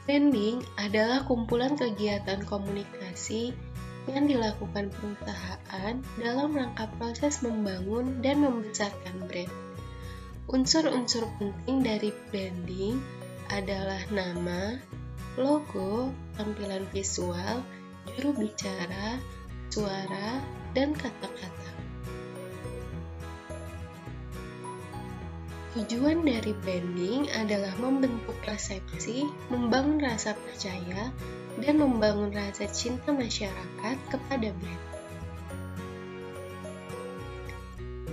Branding adalah kumpulan kegiatan komunikasi yang dilakukan perusahaan dalam rangka proses membangun dan membesarkan brand. Unsur-unsur penting dari branding adalah nama, logo, tampilan visual, juru bicara, suara, dan kata-kata. Tujuan dari branding adalah membentuk persepsi, membangun rasa percaya, dan membangun rasa cinta masyarakat kepada brand.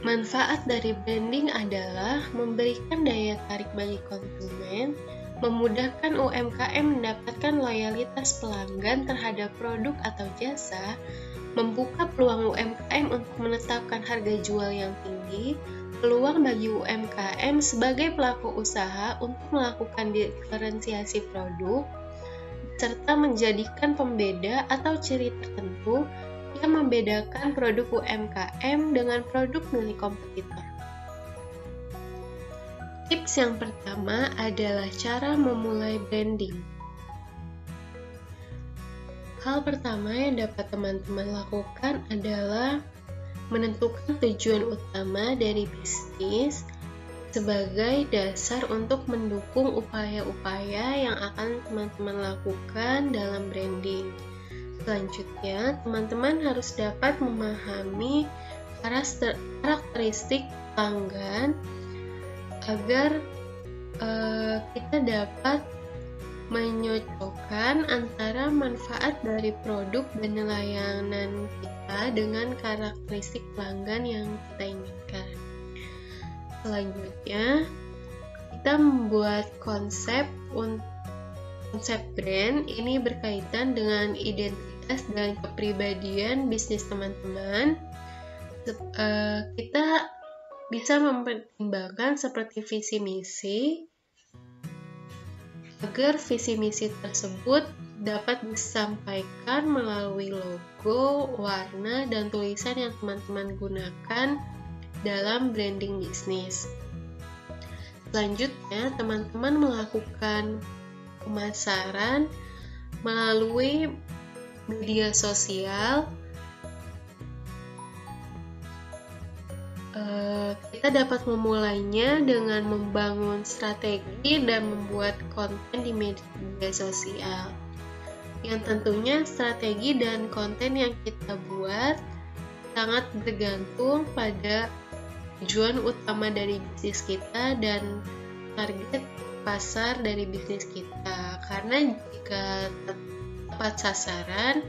Manfaat dari branding adalah memberikan daya tarik bagi konsumen, memudahkan UMKM mendapatkan loyalitas pelanggan terhadap produk atau jasa, membuka peluang UMKM untuk menetapkan harga jual yang tinggi, peluang bagi UMKM sebagai pelaku usaha untuk melakukan diferensiasi produk, serta menjadikan pembeda atau ciri tertentu yang membedakan produk UMKM dengan produk milik kompetitor. Tips yang pertama adalah cara memulai branding. Hal pertama yang dapat teman-teman lakukan adalah menentukan tujuan utama dari bisnis sebagai dasar untuk mendukung upaya-upaya yang akan teman-teman lakukan dalam branding. Selanjutnya, teman-teman harus dapat memahami karakteristik pelanggan agar kita dapat menyocokkan antara manfaat dari produk dan layanan kita dengan karakteristik pelanggan yang kita inginkan. Selanjutnya, kita membuat konsep brand. Ini berkaitan dengan identitas dan kepribadian bisnis teman-teman. Kita bisa mempertimbangkan seperti visi misi, agar visi misi tersebut dapat disampaikan melalui logo, warna, dan tulisan yang teman-teman gunakan dalam branding bisnis. Selanjutnya, teman-teman melakukan pemasaran melalui media sosial. Kita dapat memulainya dengan membangun strategi dan membuat konten di media sosial. Yang tentunya strategi dan konten yang kita buat sangat bergantung pada tujuan utama dari bisnis kita dan target pasar dari bisnis kita. Karena jika tepat sasaran,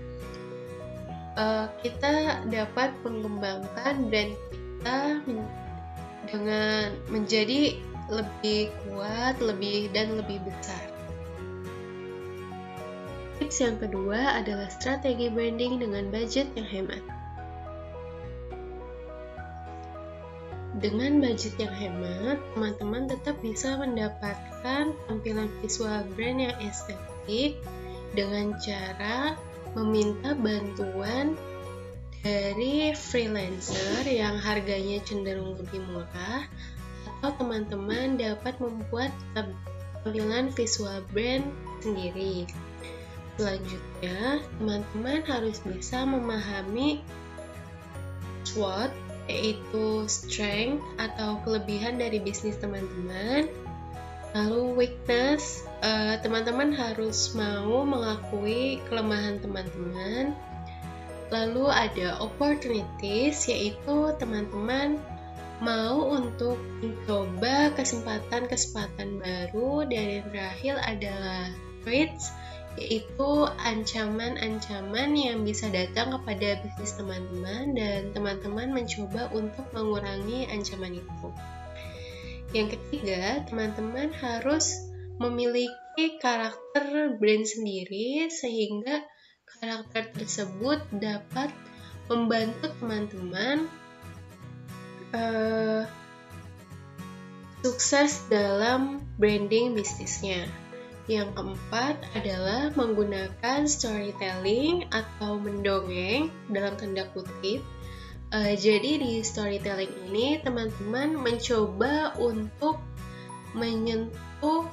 kita dapat mengembangkan brand kita dengan menjadi lebih kuat, lebih besar. Tips yang kedua adalah strategi branding dengan budget yang hemat. Dengan budget yang hemat, teman-teman tetap bisa mendapatkan tampilan visual brand yang estetik dengan cara meminta bantuan dari freelancer yang harganya cenderung lebih murah, atau teman-teman dapat membuat tampilan visual brand sendiri. Selanjutnya, teman-teman harus bisa memahami SWOT, yaitu strength atau kelebihan dari bisnis teman-teman. Lalu weakness, teman-teman harus mau mengakui kelemahan teman-teman. Lalu ada opportunities, yaitu teman-teman mau untuk mencoba kesempatan-kesempatan baru. Dan yang terakhir adalah threats, yaitu ancaman-ancaman yang bisa datang kepada bisnis teman-teman dan teman-teman mencoba untuk mengurangi ancaman itu. Yang ketiga, teman-teman harus memiliki karakter brand sendiri sehingga karakter tersebut dapat membantu teman-teman sukses dalam branding bisnisnya. Yang keempat adalah menggunakan storytelling atau mendongeng dalam tanda kutip. Jadi di storytelling ini teman-teman mencoba untuk menyentuh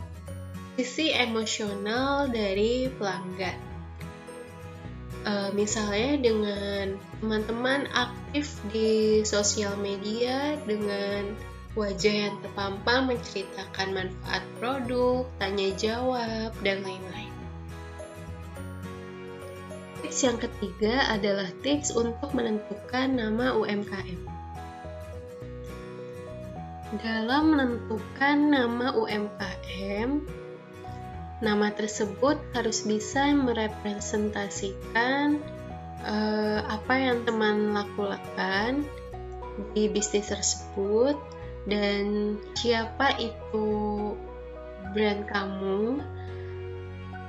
sisi emosional dari pelanggan. Misalnya dengan teman-teman aktif di sosial media dengan wajah yang terpampang menceritakan manfaat produk, tanya jawab, dan lain-lain. Tips yang ketiga adalah tips untuk menentukan nama UMKM. Dalam menentukan nama UMKM, nama tersebut harus bisa merepresentasikan apa yang teman lakukan di bisnis tersebut dan siapa itu brand kamu.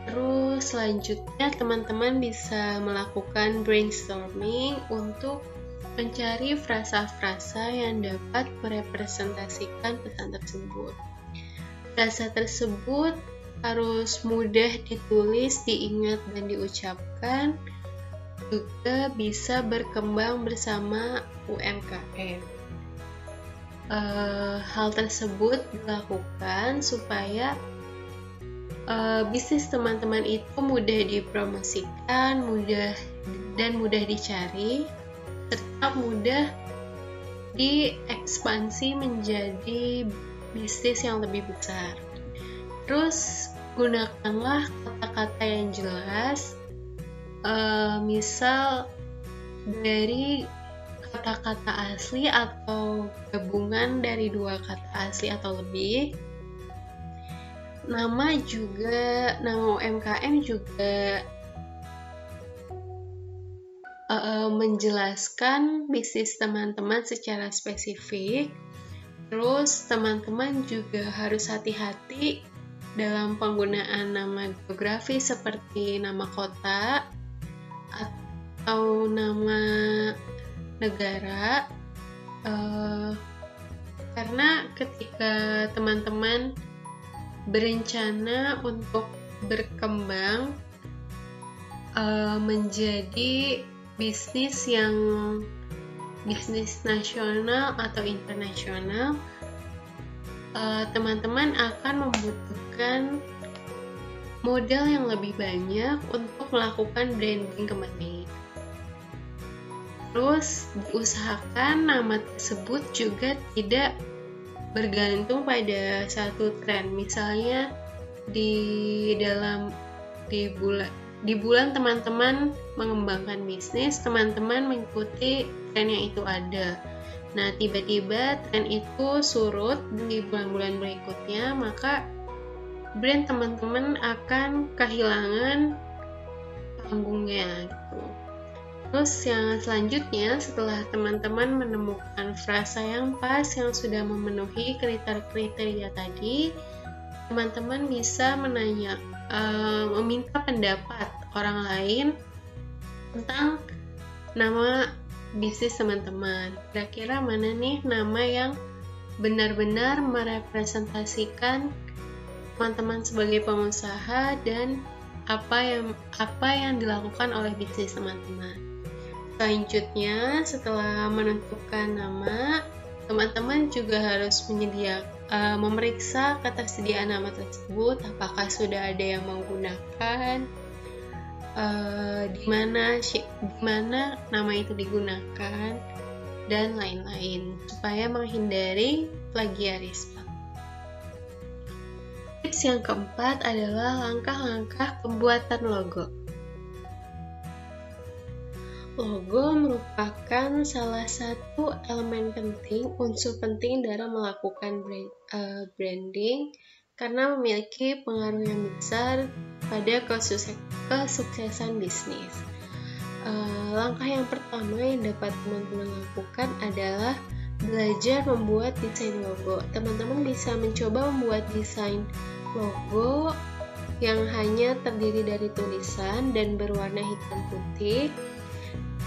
Terus selanjutnya teman-teman bisa melakukan brainstorming untuk mencari frasa-frasa yang dapat merepresentasikan pesan tersebut. Frasa tersebut harus mudah ditulis, diingat, dan diucapkan, juga bisa berkembang bersama UMKM. Hal tersebut dilakukan supaya bisnis teman-teman itu mudah dipromosikan, mudah dicari, serta mudah diekspansi menjadi bisnis yang lebih besar. Terus gunakanlah kata-kata yang jelas, misal dari kata-kata asli atau gabungan dari 2 kata asli atau lebih. Nama UMKM juga menjelaskan bisnis teman-teman secara spesifik. Terus teman-teman juga harus hati-hati dalam penggunaan nama geografi seperti nama kota atau nama negara, karena ketika teman-teman berencana untuk berkembang menjadi bisnis nasional atau internasional, teman-teman akan membutuhkan modal yang lebih banyak untuk melakukan branding kembali. Terus diusahakan nama tersebut juga tidak bergantung pada satu tren. Misalnya di bulan teman-teman mengembangkan bisnis, teman-teman mengikuti tren yang itu ada. Nah, tiba-tiba tren itu surut di bulan-bulan berikutnya, maka brand teman-teman akan kehilangan panggungnya gitu. Terus yang selanjutnya, setelah teman-teman menemukan frasa yang pas yang sudah memenuhi kriteria tadi, teman-teman bisa meminta pendapat orang lain tentang nama bisnis teman-teman. Kira-kira mana nih nama yang benar-benar merepresentasikan teman-teman sebagai pengusaha dan apa yang dilakukan oleh bisnis teman-teman. Selanjutnya, setelah menentukan nama, teman-teman juga harus memeriksa ketersediaan nama tersebut, apakah sudah ada yang menggunakan, di mana nama itu digunakan, dan lain-lain, supaya menghindari plagiarisme. Tips yang keempat adalah langkah-langkah pembuatan logo. Logo merupakan salah satu elemen penting, unsur penting dalam melakukan branding karena memiliki pengaruh yang besar pada kesuksesan bisnis. Langkah yang pertama yang dapat teman-teman lakukan adalah belajar membuat desain logo. Teman-teman bisa mencoba membuat desain logo yang hanya terdiri dari tulisan dan berwarna hitam putih.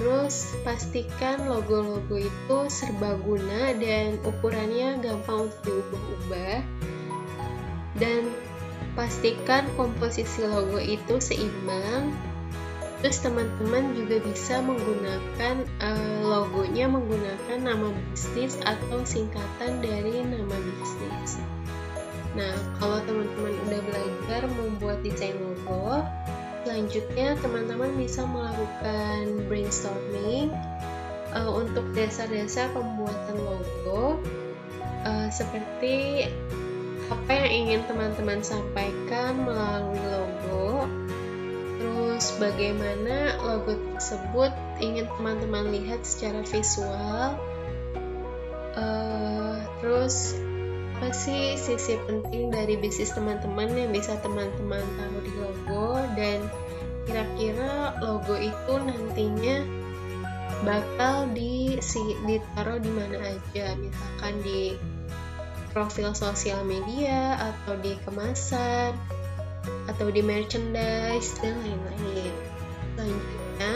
Terus pastikan logo-logo itu serbaguna dan ukurannya gampang untuk diubah-ubah. Dan pastikan komposisi logo itu seimbang. Terus teman-teman juga bisa menggunakan logonya menggunakan nama bisnis atau singkatan dari nama bisnis. Nah, kalau teman-teman udah belajar membuat desain logo, selanjutnya teman-teman bisa melakukan brainstorming untuk dasar-dasar pembuatan logo, seperti apa yang ingin teman-teman sampaikan melalui logo, terus bagaimana logo tersebut ingin teman-teman lihat secara visual, terus apa sih sisi penting dari bisnis teman-teman yang bisa teman-teman tahu di logo, dan kira-kira logo itu nantinya bakal ditaruh di mana aja, misalkan di profil sosial media, atau di kemasan, atau di merchandise, dan lain-lain. Selanjutnya,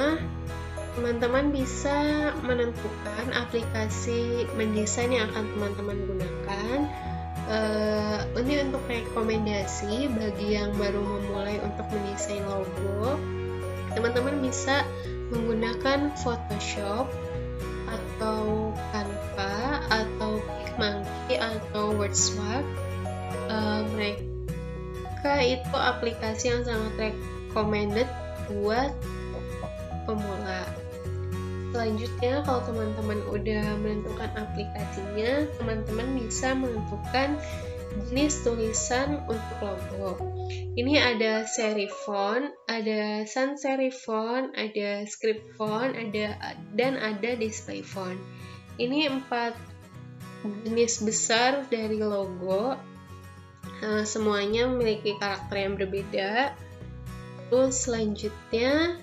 teman-teman bisa menentukan aplikasi mendesain yang akan teman-teman gunakan. Ini untuk rekomendasi bagi yang baru memulai untuk mendesain logo. Teman-teman bisa menggunakan Photoshop atau Canva atau PicMonkey atau WordSwap. Mereka itu aplikasi yang sangat recommended buat pemula. Selanjutnya, kalau teman-teman udah menentukan aplikasinya, teman-teman bisa menentukan jenis tulisan untuk logo. Ini ada serif font, ada sans serif font, ada script font, dan ada display font. Ini 4 jenis besar dari logo. Semuanya memiliki karakter yang berbeda. Terus selanjutnya,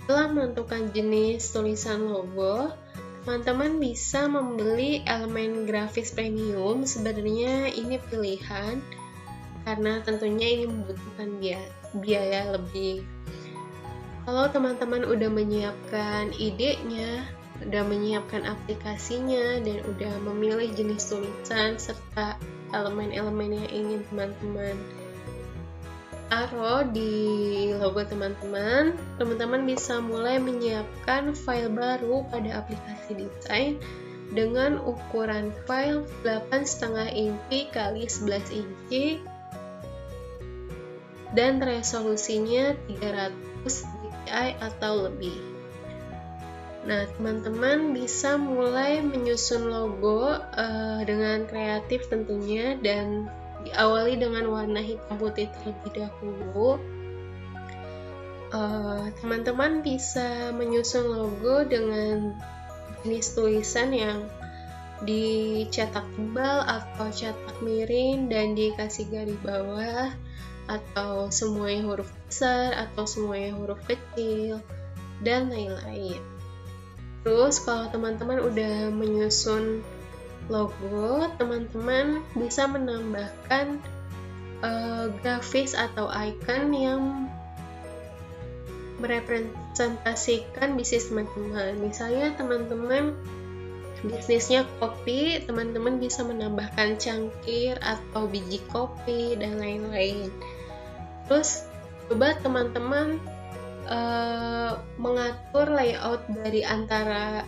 setelah menentukan jenis tulisan logo, teman-teman bisa membeli elemen grafis premium. Sebenarnya ini pilihan karena tentunya ini membutuhkan biaya lebih. Kalau teman-teman udah menyiapkan idenya, udah menyiapkan aplikasinya, dan udah memilih jenis tulisan serta elemen-elemen yang ingin teman-teman taruh di logo teman-teman bisa mulai menyiapkan file baru pada aplikasi desain dengan ukuran file 8,5 inci x 11 inci dan resolusinya 300 dpi atau lebih. Nah, teman-teman bisa mulai menyusun logo dengan kreatif tentunya, dan diawali dengan warna hitam putih terlebih dahulu. Teman-teman bisa menyusun logo dengan jenis tulisan yang dicetak tebal atau cetak miring dan dikasih garis bawah, atau semuanya huruf besar atau semuanya huruf kecil, dan lain-lain. Terus kalau teman-teman udah menyusun logo, teman-teman bisa menambahkan grafis atau icon yang merepresentasikan bisnis teman-teman. Misalnya teman-teman bisnisnya kopi, teman-teman bisa menambahkan cangkir atau biji kopi dan lain-lain. Terus coba teman-teman mengatur layout dari antara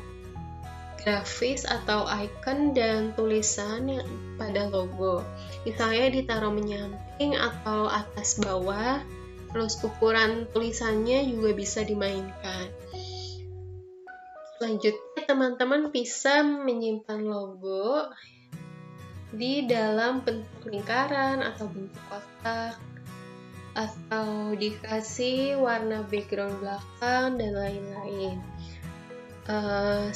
grafis atau icon dan tulisan yang pada logo. Misalnya ditaruh menyamping atau atas bawah, terus ukuran tulisannya juga bisa dimainkan. Selanjutnya, teman-teman bisa menyimpan logo di dalam bentuk lingkaran atau bentuk kotak, atau dikasih warna background belakang dan lain-lain.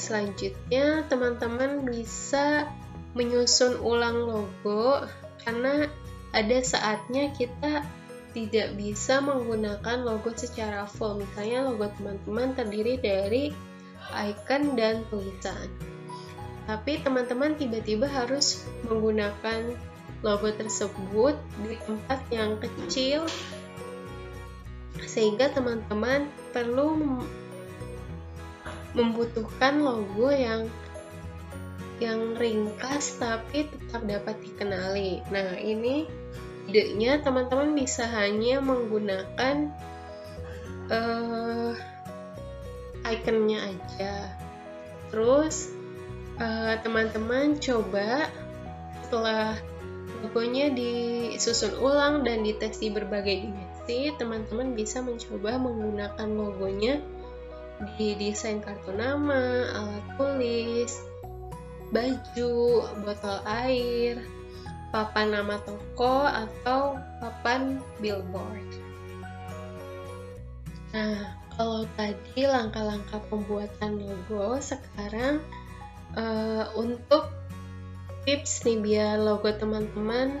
Selanjutnya, teman-teman bisa menyusun ulang logo karena ada saatnya kita tidak bisa menggunakan logo secara full. Misalnya logo teman-teman terdiri dari icon dan tulisan, tapi teman-teman tiba-tiba harus menggunakan logo tersebut di tempat yang kecil, sehingga teman-teman perlu membutuhkan logo yang ringkas tapi tetap dapat dikenali. Nah, ini idenya teman-teman bisa hanya menggunakan ikonnya aja. Terus teman-teman coba setelah logonya disusun ulang dan dites di berbagai dimensi, teman-teman bisa mencoba menggunakan logonya di desain kartu nama, alat tulis, baju, botol air, papan nama toko, atau papan billboard. Nah, kalau tadi langkah-langkah pembuatan logo, sekarang untuk tips nih biar logo teman-teman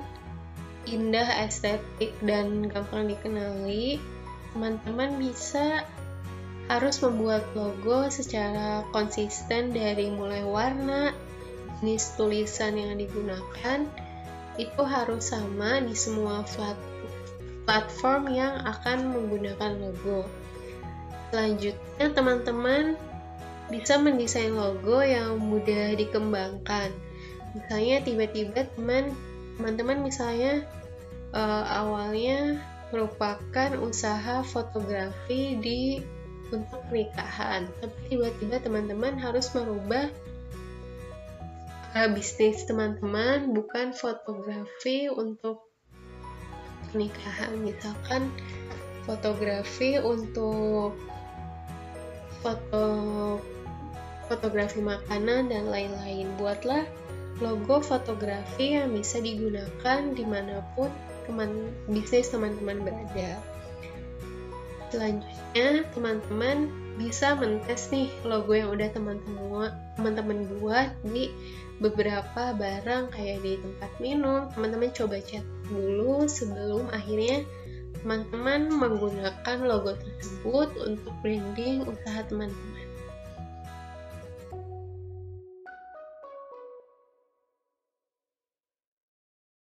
indah, estetik, dan gampang dikenali, teman-teman harus membuat logo secara konsisten dari mulai warna, jenis tulisan yang digunakan, itu harus sama di semua platform yang akan menggunakan logo. Selanjutnya, teman-teman bisa mendesain logo yang mudah dikembangkan. Misalnya tiba-tiba teman-teman misalnya awalnya merupakan usaha fotografi untuk pernikahan, tapi tiba-tiba teman-teman harus merubah bisnis teman-teman bukan fotografi untuk pernikahan, misalkan fotografi untuk fotografi makanan dan lain-lain. Buatlah logo fotografi yang bisa digunakan dimanapun bisnis teman-teman berada. Selanjutnya, teman-teman bisa mentes nih logo yang udah teman-teman buat di beberapa barang kayak di tempat minum. Teman-teman coba cetak dulu sebelum akhirnya teman-teman menggunakan logo tersebut untuk branding usaha teman-teman.